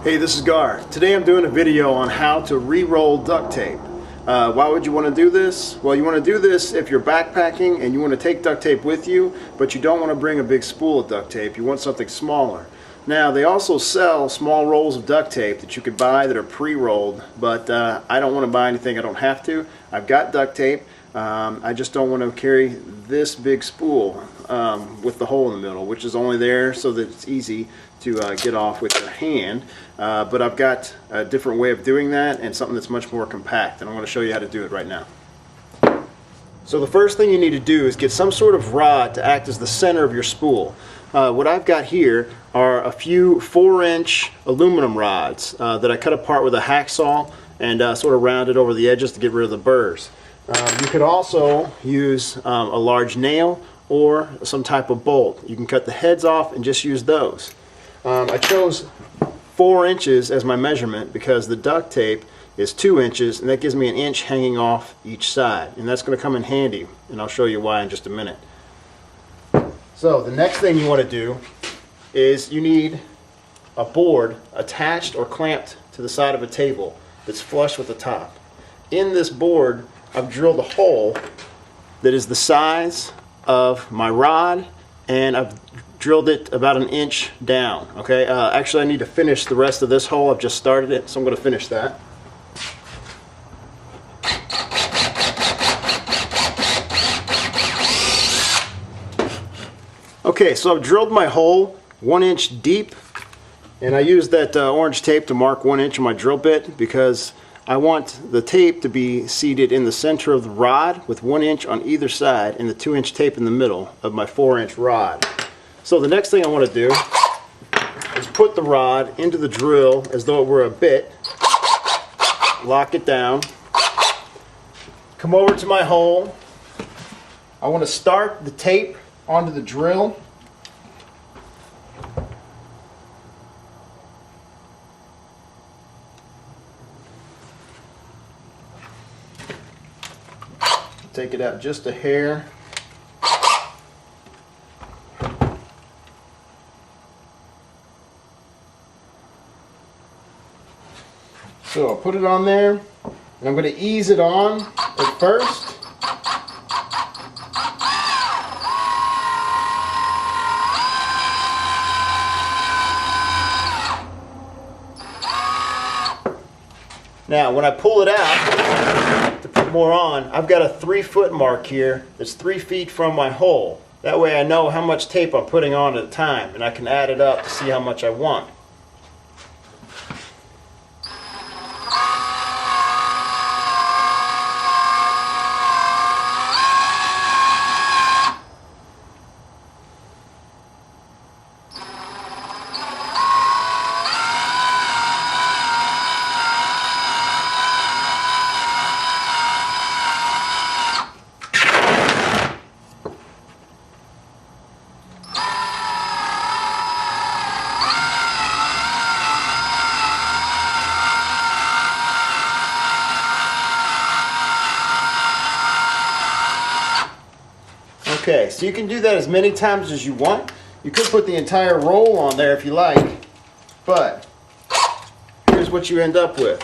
Hey, this is Gar. Today I'm doing a video on how to re-roll duct tape. Why would you want to do this? Well, you want to do this if you're backpacking and you want to take duct tape with you, but you don't want to bring a big spool of duct tape. You want something smaller. Now, they also sell small rolls of duct tape that you could buy that are pre-rolled, but I don't want to buy anything I don't have to. I've got duct tape. I just don't want to carry this big spool with the hole in the middle, which is only there so that it's easy to get off with your hand. But I've got a different way of doing that and something that's much more compact, and I'm going to show you how to do it right now. So the first thing you need to do is get some sort of rod to act as the center of your spool. What I've got here are a few 4-inch aluminum rods that I cut apart with a hacksaw and sort of rounded over the edges to get rid of the burrs. You could also use a large nail or some type of bolt. You can cut the heads off and just use those. I chose 4 inches as my measurement because the duct tape is 2 inches, and that gives me an inch hanging off each side, and that's going to come in handy, and I'll show you why in just a minute. So the next thing you want to do is you need a board attached or clamped to the side of a table that's flush with the top. In this board I've drilled a hole that is the size of my rod, and I've drilled it about an inch down. Okay, actually I need to finish the rest of this hole. I've just started it, so I'm going to finish that. Okay, so I've drilled my hole 1 inch deep, and I used that orange tape to mark 1 inch on my drill bit because I want the tape to be seated in the center of the rod with 1 inch on either side and the 2-inch tape in the middle of my 4-inch rod. So the next thing I want to do is put the rod into the drill as though it were a bit, lock it down, come over to my hole. I want to start the tape onto the drill. Take it out just a hair. So I'll put it on there, and I'm going to ease it on at first. Now when I pull it out to put more on, I've got a 3-foot mark here that's 3 feet from my hole. That way I know how much tape I'm putting on at a time, and I can add it up to see how much I want. Okay, so you can do that as many times as you want. You could put the entire roll on there if you like, but here's what you end up with.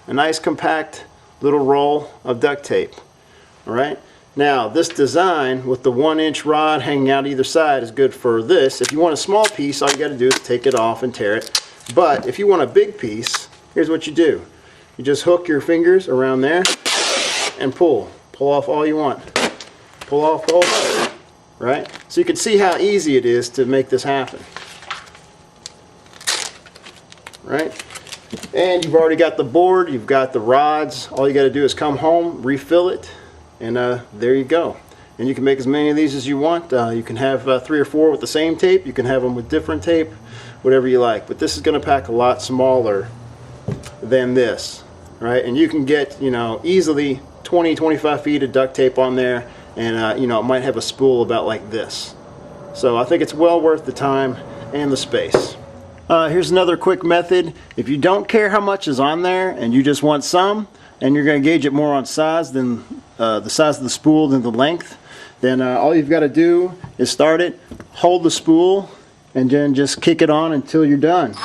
A nice compact little roll of duct tape. Alright, now this design with the 1-inch rod hanging out either side is good for this. If you want a small piece, all you got to do is take it off and tear it. But if you want a big piece, here's what you do. You just hook your fingers around there and pull. Pull off all you want. Pull off the whole thing, right? So you can see how easy it is to make this happen, right? And you've already got the board, you've got the rods. All you got to do is come home, refill it, and there you go. And you can make as many of these as you want. You can have 3 or 4 with the same tape. You can have them with different tape, whatever you like. But this is going to pack a lot smaller than this, right? And you can get, you know, easily 20-25 feet of duct tape on there. And you know, it might have a spool about like this. So I think it's well worth the time and the space. Here's another quick method. If you don't care how much is on there and you just want some, and you're going to gauge it more on size than the size of the spool than the length, then all you've got to do is start it, hold the spool, and then just kick it on until you're done.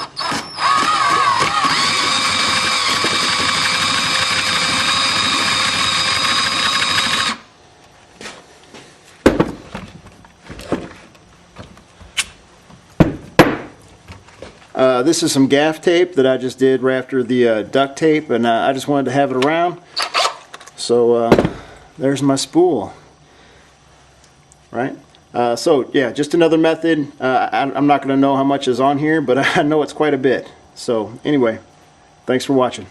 This is some gaff tape that I just did right after the duct tape, and I just wanted to have it around. So there's my spool. Right? So yeah, just another method. I'm not going to know how much is on here, but I know it's quite a bit. So anyway, thanks for watching.